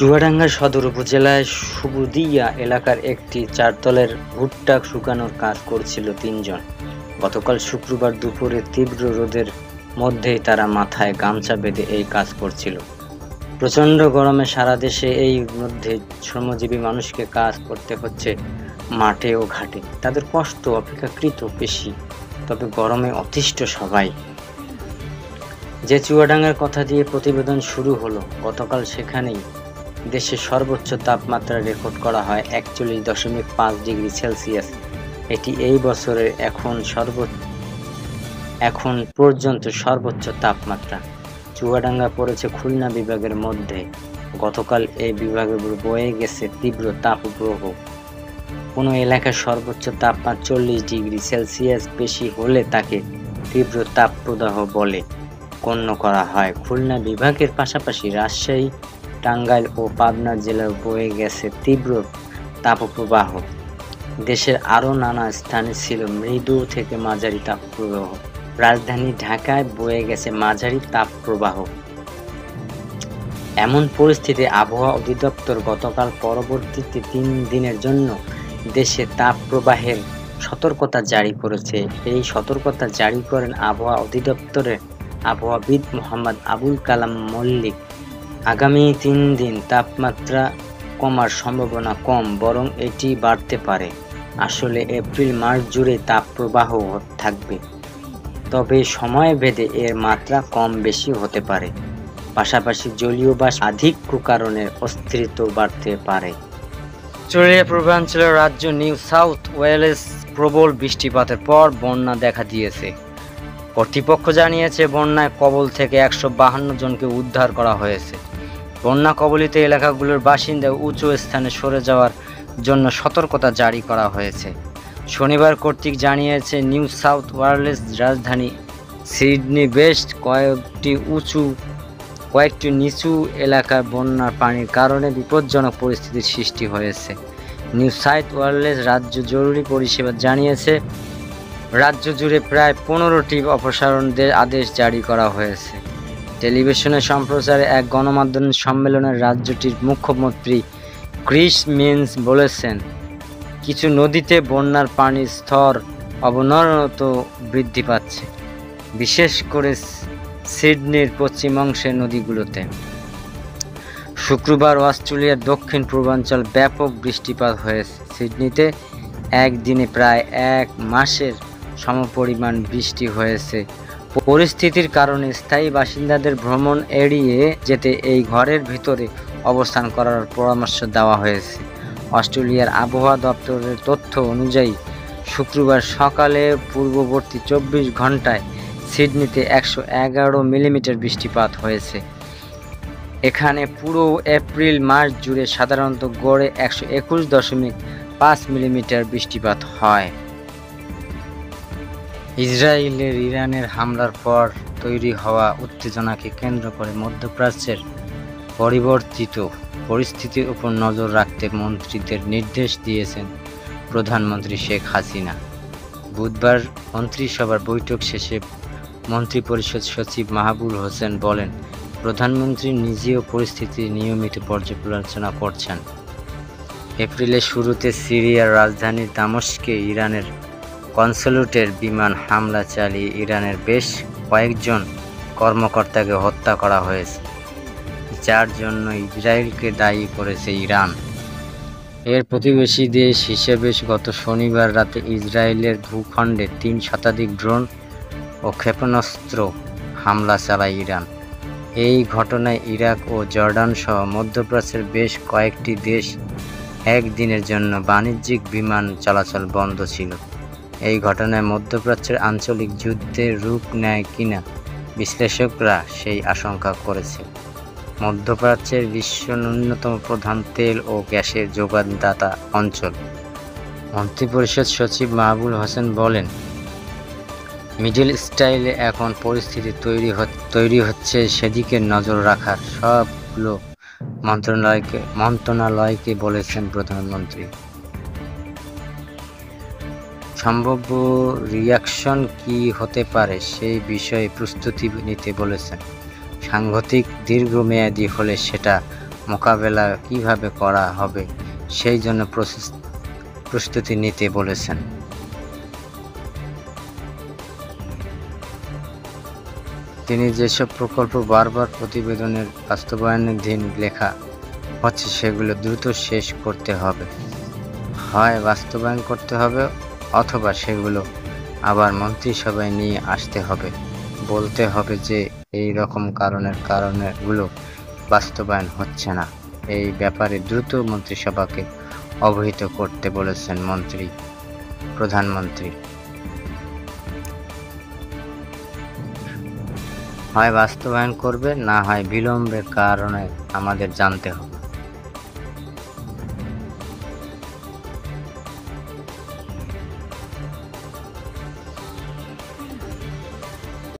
চুয়াডাঙ্গা সদর উপজেলায় সুবুদিয়া এলাকার একটি চারতলের ভুট্টা শুকানোর কাজ করছিল তিনজন। গতকাল শুক্রবার দুপুরে তীব্র রোদের মধ্যেই তারা মাথায় গামছা বেঁধে এই কাজ করছিল। প্রচণ্ড গরমে সারা দেশে এই মধ্যে শ্রমজীবী মানুষকে কাজ করতে হচ্ছে মাঠে ও ঘাটে। তাদের কষ্ট অপেক্ষাকৃত বেশি, তবে গরমে অতিষ্ঠ সবাই। যে চুয়াডাঙ্গার কথা দিয়ে প্রতিবেদন শুরু হলো, গতকাল সেখানেই দেশের সর্বোচ্চ তাপমাত্রা রেকর্ড করা হয় 41.5 ডিগ্রি সেলসিয়াস। এটি এই বছরের এখন পর্যন্ত সর্বোচ্চ তাপমাত্রা। চুয়াডাঙ্গা পড়েছে খুলনা বিভাগের মধ্যে। গতকাল এই বিভাগে বয়ে গেছে তীব্র তাপপ্রবাহ। কোনো এলাকার সর্বোচ্চ তাপমাত্রা 40 ডিগ্রি সেলসিয়াস বেশি হলে তাকে তীব্র তাপপ্রবাহ বলে গণ্য করা হয়। খুলনা বিভাগের পাশাপাশি রাজশাহী, টাঙ্গাইল ও পাবনা জেলায় বয়ে গেছে তীব্র তাপপ্রবাহ। দেশের আরও নানা স্থানে ছিল মৃদু থেকে মাঝারি তাপপ্রবাহ। রাজধানী ঢাকায় বয়ে গেছে মাঝারি তাপপ্রবাহ। এমন পরিস্থিতি আবহাওয়া অধিদপ্তর গতকাল পরবর্তীতে 3 দিনের জন্য দেশে তাপপ্রবাহের সতর্কতা জারি করেছে। এই সতর্কতা জারি করেন আবহাওয়া অধিদপ্তরের আবহাওয়াবিদ মোহাম্মদ আবুল কালাম মল্লিক। আগামী 3 দিন তাপমাত্রা কমার সম্ভাবনা কম, বরং এটি বাড়তে পারে। আসলে এপ্রিল-মার্চ জুড়ে তাপপ্রবাহ থাকবে, তবে সময় ভেদে এর মাত্রা কম বেশি হতে পারে। পাশাপাশি জলীয় বাষ্প আধিক্য কারণে অস্থিরতা বাড়তে পারে। উত্তরীয় পূর্বাঞ্চলের রাজ্য নিউ সাউথ ওয়েলস প্রবল বৃষ্টিপাতের পর বন্যা দেখা দিয়েছে। কর্তৃপক্ষ জানিয়েছে বন্যায় কবল থেকে 152 জনকে উদ্ধার করা হয়েছে। বন্যা কবলিত এলাকাগুলোর বাসিন্দা উঁচু স্থানে সরে যাওয়ার জন্য সতর্কতা জারি করা হয়েছে। শনিবার কর্তৃক জানিয়েছে নিউ সাউথ ওয়েলস রাজধানী সিডনি বেশ কয়েকটি নিচু এলাকায় বন্যার পানির কারণে বিপজ্জনক পরিস্থিতির সৃষ্টি হয়েছে। নিউ সাউথ ওয়েলস রাজ্য জরুরি পরিষেবা জানিয়েছে রাজ্য জুড়ে প্রায় 15টি অপসারণের আদেশ জারি করা হয়েছে। টেলিভিশনে সম্প্রচারে এক গণমাধ্যম সম্মেলনে রাজ্যটির মুখ্যমন্ত্রী ক্রিস মিন্স বলেছেন, কিছু নদীতে বন্যার পানির স্তর অবনত বৃদ্ধি পাচ্ছে, বিশেষ করে সিডনির পশ্চিমাংশের নদীগুলোতে। শুক্রবার অস্ট্রেলিয়ার দক্ষিণ পূর্বাঞ্চল ব্যাপক বৃষ্টিপাত হয়েছে। সিডনিতে একদিনে প্রায় 1 মাসের সমপরিমাণ বৃষ্টি হয়েছে। পরিস্থিতির কারণে স্থায়ী বাসিন্দাদের ভ্রমণ এড়িয়ে যেতে এই ঘরের ভিতরে অবস্থান করার পরামর্শ দেওয়া হয়েছে। অস্ট্রেলিয়ার আবহাওয়া দপ্তরের তথ্য অনুযায়ী শুক্রবার সকালে পূর্ববর্তী 24 ঘন্টায় সিডনিতে 111 মিলিমিটার বৃষ্টিপাত হয়েছে। এখানে পুরো এপ্রিল-মার্চ জুড়ে সাধারণত গড়ে 121.5 মিলিমিটার বৃষ্টিপাত হয়। ইসরায়েলের ইরানের হামলার পর তৈরি হওয়া উত্তেজনাকে কেন্দ্র করে মধ্যপ্রাচ্যের পরিবর্তিত পরিস্থিতির উপর নজর রাখতে মন্ত্রীদের নির্দেশ দিয়েছেন প্রধানমন্ত্রী শেখ হাসিনা। বুধবার মন্ত্রিসভার বৈঠক শেষে মন্ত্রিপরিষদ সচিব মাহবুব হোসেন বলেন, প্রধানমন্ত্রী নিজেও পরিস্থিতি নিয়মিত পর্যালোচনা করছেন। এপ্রিলের শুরুতে সিরিয়ার রাজধানী দামেস্কে ইরানের কনস্যুলেটের বিমান হামলা চালিয়ে ইরানের বেশ কয়েকজন কর্মকর্তাকে হত্যা করা হয়েছে, যার জন্য ইসরায়েলকে দায়ী করেছে ইরান। এর প্রতিবেশী দেশ হিসেবে গত শনিবার রাতে ইসরায়েলের ভূখণ্ডে 3 শতাধিক ড্রোন ও ক্ষেপণাস্ত্র হামলা চালায় ইরান। এই ঘটনায় ইরাক ও জর্ডান সহ মধ্যপ্রাচ্যের বেশ কয়েকটি দেশ একদিনের জন্য বাণিজ্যিক বিমান চলাচল বন্ধ ছিল। এই ঘটনায় মধ্যপ্রাচ্যের আঞ্চলিক যুদ্ধের রূপ নেয় কিনা বিশ্লেষকরা সেই আশঙ্কা করেছে। মধ্যপ্রাচ্যের বিশ্বের অন্যতম প্রধান তেল ও গ্যাসের যোগানদাতা অঞ্চল। মন্ত্রিপরিষদ সচিব মাহবুব হোসেন বলেন, মিডল ইস্টে এখন পরিস্থিতি তৈরি হচ্ছে, সেদিকে নজর রাখার সবগুলো মন্ত্রণালয়কে বলেছেন প্রধানমন্ত্রী। সম্ভাব্য রিয়াকশন কী হতে পারে সেই বিষয়ে প্রস্তুতি নিতে বলেছেন। সাংঘাতিক দীর্ঘমেয়াদী হলে সেটা মোকাবেলা কিভাবে করা হবে সেই জন্য প্রস্তুতি নিতে বলেছেন। তিনি যেসব প্রকল্প বারবার প্রতিবেদনের বাস্তবায়নাধীন লেখা হচ্ছে সেগুলো দ্রুত শেষ করতে হবে, হয় বাস্তবায়ন করতে হবে অথবা সেগুলো আবার মন্ত্রিসভায় নিয়ে আসতে হবে, বলতে হবে যে এই রকম কারণেগুলো বাস্তবায়ন হচ্ছে না। এই ব্যাপারে দ্রুত মন্ত্রিসভাকে অবহিত করতে বলেছেন প্রধানমন্ত্রী। হয় বাস্তবায়ন করবে, না হয় বিলম্বের কারণে আমাদের জানতে হবে।